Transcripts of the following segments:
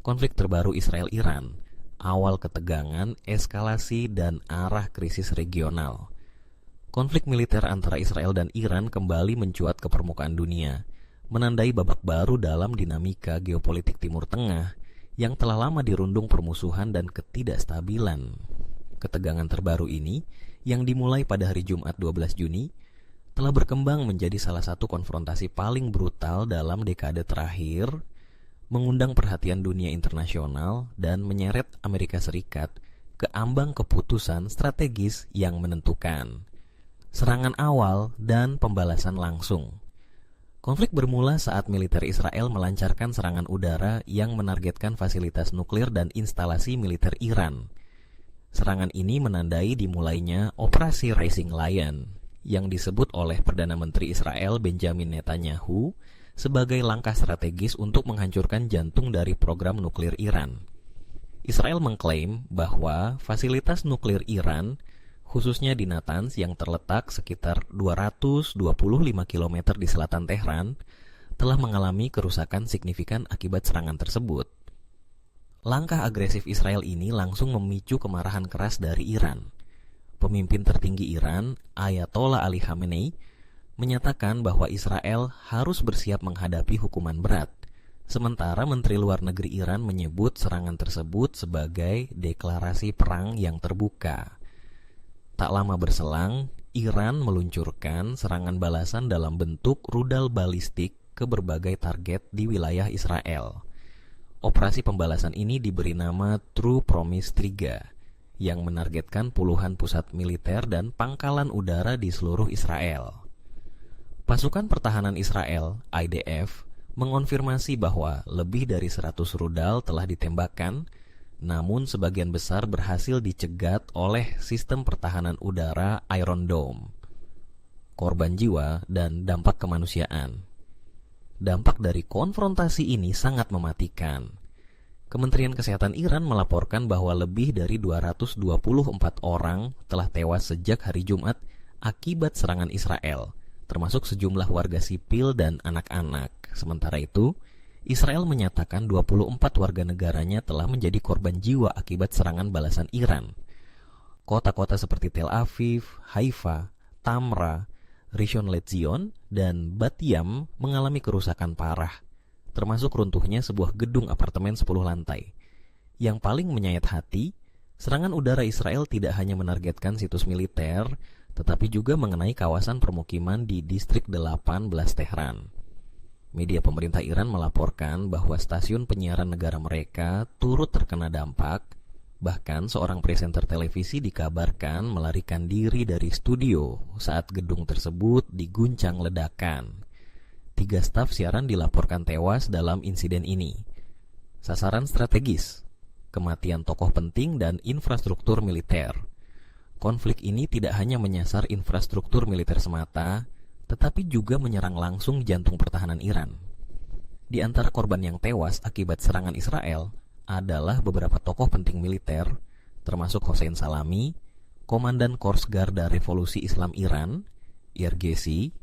Konflik terbaru Israel-Iran, awal ketegangan, eskalasi, dan arah krisis regional. Konflik militer antara Israel dan Iran kembali mencuat ke permukaan dunia, menandai babak baru dalam dinamika geopolitik Timur Tengah yang telah lama dirundung permusuhan dan ketidakstabilan. Ketegangan terbaru ini, yang dimulai pada hari Jumat 12 Juni, telah berkembang menjadi salah satu konfrontasi paling brutal dalam dekade terakhir, mengundang perhatian dunia internasional dan menyeret Amerika Serikat ke ambang keputusan strategis yang menentukan. Serangan awal dan pembalasan langsung. Konflik bermula saat militer Israel melancarkan serangan udara yang menargetkan fasilitas nuklir dan instalasi militer Iran. Serangan ini menandai dimulainya Operasi Rising Lion, yang disebut oleh Perdana Menteri Israel Benjamin Netanyahu sebagai langkah strategis untuk menghancurkan jantung dari program nuklir Iran. Israel mengklaim bahwa fasilitas nuklir Iran, khususnya di Natanz yang terletak sekitar 225 km di selatan Tehran, telah mengalami kerusakan signifikan akibat serangan tersebut. Langkah agresif Israel ini langsung memicu kemarahan keras dari Iran. Pemimpin tertinggi Iran, Ayatollah Ali Khamenei, menyatakan bahwa Israel harus bersiap menghadapi hukuman berat. Sementara Menteri Luar Negeri Iran menyebut serangan tersebut sebagai deklarasi perang yang terbuka. Tak lama berselang, Iran meluncurkan serangan balasan dalam bentuk rudal balistik ke berbagai target di wilayah Israel. Operasi pembalasan ini diberi nama True Promise 3, yang menargetkan puluhan pusat militer dan pangkalan udara di seluruh Israel. Pasukan Pertahanan Israel, IDF, mengonfirmasi bahwa lebih dari 100 rudal telah ditembakkan, namun sebagian besar berhasil dicegat oleh sistem pertahanan udara Iron Dome. Korban jiwa dan dampak kemanusiaan. Dampak dari konfrontasi ini sangat mematikan. Kementerian Kesehatan Iran melaporkan bahwa lebih dari 224 orang telah tewas sejak hari Jumat akibat serangan Israel, termasuk sejumlah warga sipil dan anak-anak. Sementara itu, Israel menyatakan 24 warga negaranya telah menjadi korban jiwa akibat serangan balasan Iran. Kota-kota seperti Tel Aviv, Haifa, Tamra, Rishon LeZion, dan Bat Yam mengalami kerusakan parah, termasuk runtuhnya sebuah gedung apartemen 10 lantai. Yang paling menyayat hati, serangan udara Israel tidak hanya menargetkan situs militer, tetapi juga mengenai kawasan permukiman di distrik 18 Tehran. Media pemerintah Iran melaporkan bahwa stasiun penyiaran negara mereka turut terkena dampak. Bahkan seorang presenter televisi dikabarkan melarikan diri dari studio saat gedung tersebut diguncang ledakan. 3 staf siaran dilaporkan tewas dalam insiden ini. Sasaran strategis, kematian tokoh penting dan infrastruktur militer. Konflik ini tidak hanya menyasar infrastruktur militer semata, tetapi juga menyerang langsung jantung pertahanan Iran. Di antara korban yang tewas akibat serangan Israel adalah beberapa tokoh penting militer, termasuk Hossein Salami, Komandan Korps Garda Revolusi Islam Iran, IRGC,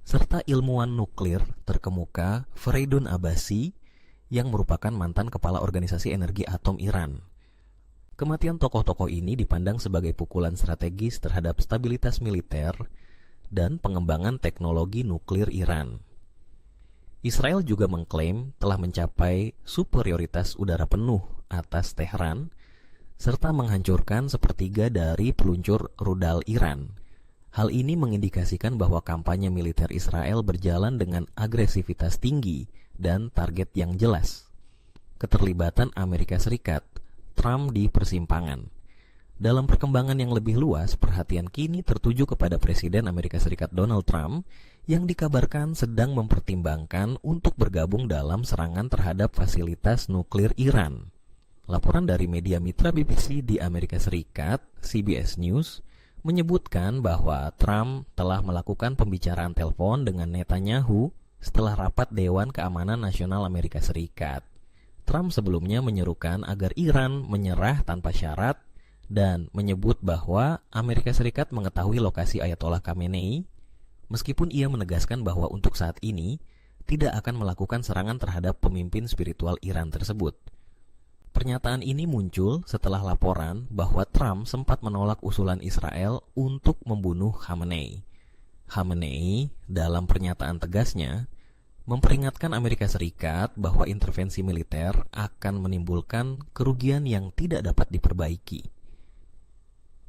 serta ilmuwan nuklir terkemuka Fereydun Abbasi, yang merupakan mantan kepala organisasi energi atom Iran. Kematian tokoh-tokoh ini dipandang sebagai pukulan strategis terhadap stabilitas militer dan pengembangan teknologi nuklir Iran. Israel juga mengklaim telah mencapai superioritas udara penuh atas Tehran, serta menghancurkan sepertiga dari peluncur rudal Iran. Hal ini mengindikasikan bahwa kampanye militer Israel berjalan dengan agresivitas tinggi dan target yang jelas. Keterlibatan Amerika Serikat, Trump di persimpangan. Dalam perkembangan yang lebih luas, perhatian kini tertuju kepada Presiden Amerika Serikat Donald Trump yang dikabarkan sedang mempertimbangkan untuk bergabung dalam serangan terhadap fasilitas nuklir Iran. Laporan dari media mitra BBC di Amerika Serikat, CBS News, menyebutkan bahwa Trump telah melakukan pembicaraan telepon dengan Netanyahu setelah rapat Dewan Keamanan Nasional Amerika Serikat. Trump sebelumnya menyerukan agar Iran menyerah tanpa syarat dan menyebut bahwa Amerika Serikat mengetahui lokasi Ayatollah Khamenei, meskipun ia menegaskan bahwa untuk saat ini tidak akan melakukan serangan terhadap pemimpin spiritual Iran tersebut. Pernyataan ini muncul setelah laporan bahwa Trump sempat menolak usulan Israel untuk membunuh Khamenei. Khamenei dalam pernyataan tegasnya memperingatkan Amerika Serikat bahwa intervensi militer akan menimbulkan kerugian yang tidak dapat diperbaiki.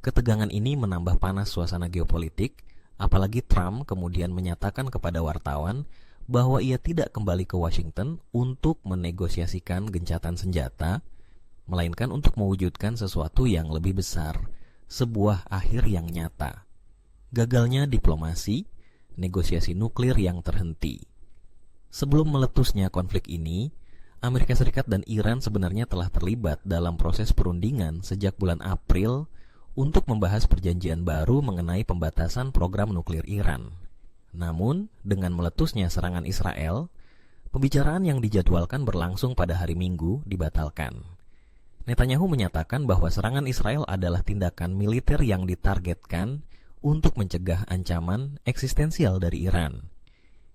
Ketegangan ini menambah panas suasana geopolitik, apalagi Trump kemudian menyatakan kepada wartawan bahwa ia tidak kembali ke Washington untuk menegosiasikan gencatan senjata, melainkan untuk mewujudkan sesuatu yang lebih besar, sebuah akhir yang nyata. Gagalnya diplomasi, negosiasi nuklir yang terhenti. Sebelum meletusnya konflik ini, Amerika Serikat dan Iran sebenarnya telah terlibat dalam proses perundingan sejak bulan April untuk membahas perjanjian baru mengenai pembatasan program nuklir Iran. Namun, dengan meletusnya serangan Israel, pembicaraan yang dijadwalkan berlangsung pada hari Minggu dibatalkan. Netanyahu menyatakan bahwa serangan Israel adalah tindakan militer yang ditargetkan untuk mencegah ancaman eksistensial dari Iran.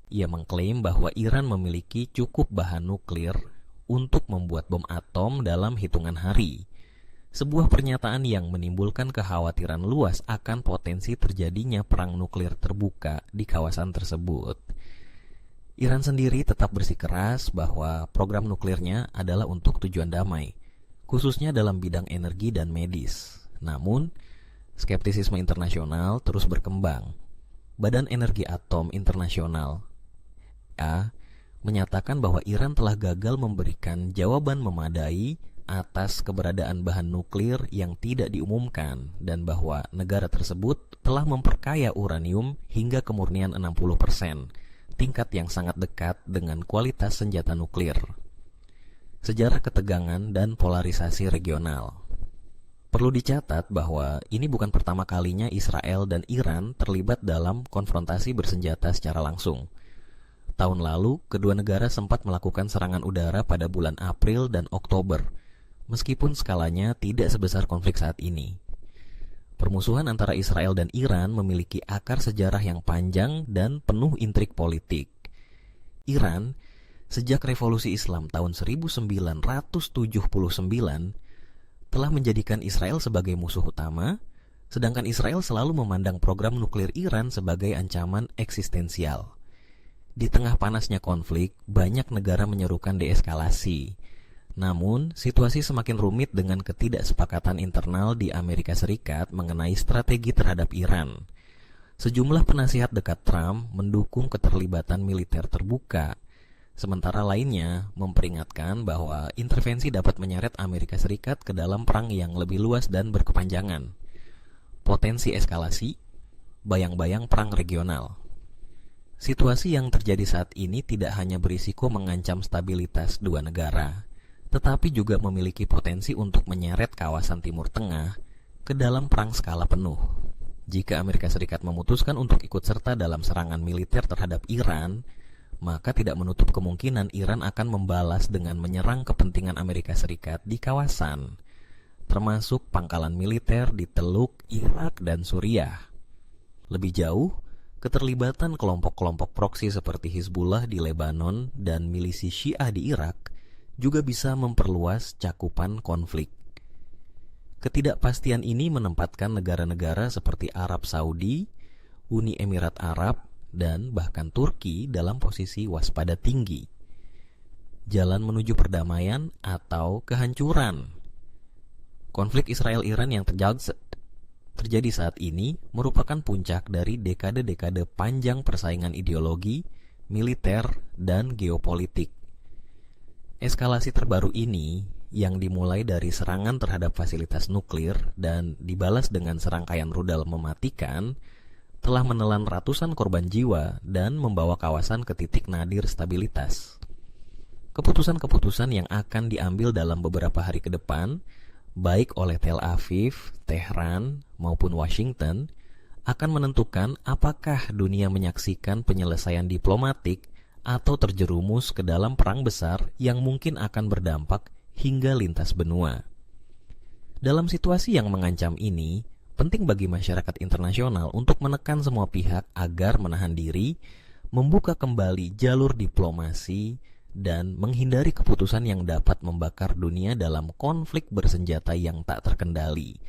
Ia mengklaim bahwa Iran memiliki cukup bahan nuklir untuk membuat bom atom dalam hitungan hari. Sebuah pernyataan yang menimbulkan kekhawatiran luas akan potensi terjadinya perang nuklir terbuka di kawasan tersebut. Iran sendiri tetap bersikeras bahwa program nuklirnya adalah untuk tujuan damai, khususnya dalam bidang energi dan medis. Namun, skeptisisme internasional terus berkembang. Badan Energi Atom Internasional menyatakan bahwa Iran telah gagal memberikan jawaban memadai atas keberadaan bahan nuklir yang tidak diumumkan dan bahwa negara tersebut telah memperkaya uranium hingga kemurnian 60%, tingkat yang sangat dekat dengan kualitas senjata nuklir. Sejarah ketegangan dan polarisasi regional. Perlu dicatat bahwa ini bukan pertama kalinya Israel dan Iran terlibat dalam konfrontasi bersenjata secara langsung. Tahun lalu, kedua negara sempat melakukan serangan udara pada bulan April dan Oktober, meskipun skalanya tidak sebesar konflik saat ini. Permusuhan antara Israel dan Iran memiliki akar sejarah yang panjang dan penuh intrik politik. Iran, sejak revolusi Islam tahun 1979, telah menjadikan Israel sebagai musuh utama, sedangkan Israel selalu memandang program nuklir Iran sebagai ancaman eksistensial. Di tengah panasnya konflik, banyak negara menyerukan deeskalasi. Namun, situasi semakin rumit dengan ketidaksepakatan internal di Amerika Serikat mengenai strategi terhadap Iran. Sejumlah penasihat dekat Trump mendukung keterlibatan militer terbuka, sementara lainnya memperingatkan bahwa intervensi dapat menyeret Amerika Serikat ke dalam perang yang lebih luas dan berkepanjangan. Potensi eskalasi, bayang-bayang perang regional. Situasi yang terjadi saat ini tidak hanya berisiko mengancam stabilitas dua negara, tetapi juga memiliki potensi untuk menyeret kawasan Timur Tengah ke dalam perang skala penuh. Jika Amerika Serikat memutuskan untuk ikut serta dalam serangan militer terhadap Iran, maka tidak menutup kemungkinan Iran akan membalas dengan menyerang kepentingan Amerika Serikat di kawasan, termasuk pangkalan militer di Teluk, Irak, dan Suriah. Lebih jauh, keterlibatan kelompok-kelompok proksi seperti Hizbullah di Lebanon dan milisi Syiah di Irak juga bisa memperluas cakupan konflik. Ketidakpastian ini menempatkan negara-negara seperti Arab Saudi, Uni Emirat Arab, dan bahkan Turki dalam posisi waspada tinggi. Jalan menuju perdamaian atau kehancuran. Konflik Israel-Iran yang terjadi saat ini merupakan puncak dari dekade-dekade panjang persaingan ideologi, militer, dan geopolitik. Eskalasi terbaru ini yang dimulai dari serangan terhadap fasilitas nuklir dan dibalas dengan serangkaian rudal mematikan telah menelan ratusan korban jiwa dan membawa kawasan ke titik nadir stabilitas. Keputusan-keputusan yang akan diambil dalam beberapa hari ke depan, baik oleh Tel Aviv, Tehran, maupun Washington, akan menentukan apakah dunia menyaksikan penyelesaian diplomatik atau terjerumus ke dalam perang besar yang mungkin akan berdampak hingga lintas benua. Dalam situasi yang mengancam ini, penting bagi masyarakat internasional untuk menekan semua pihak agar menahan diri, membuka kembali jalur diplomasi, dan menghindari keputusan yang dapat membakar dunia dalam konflik bersenjata yang tak terkendali.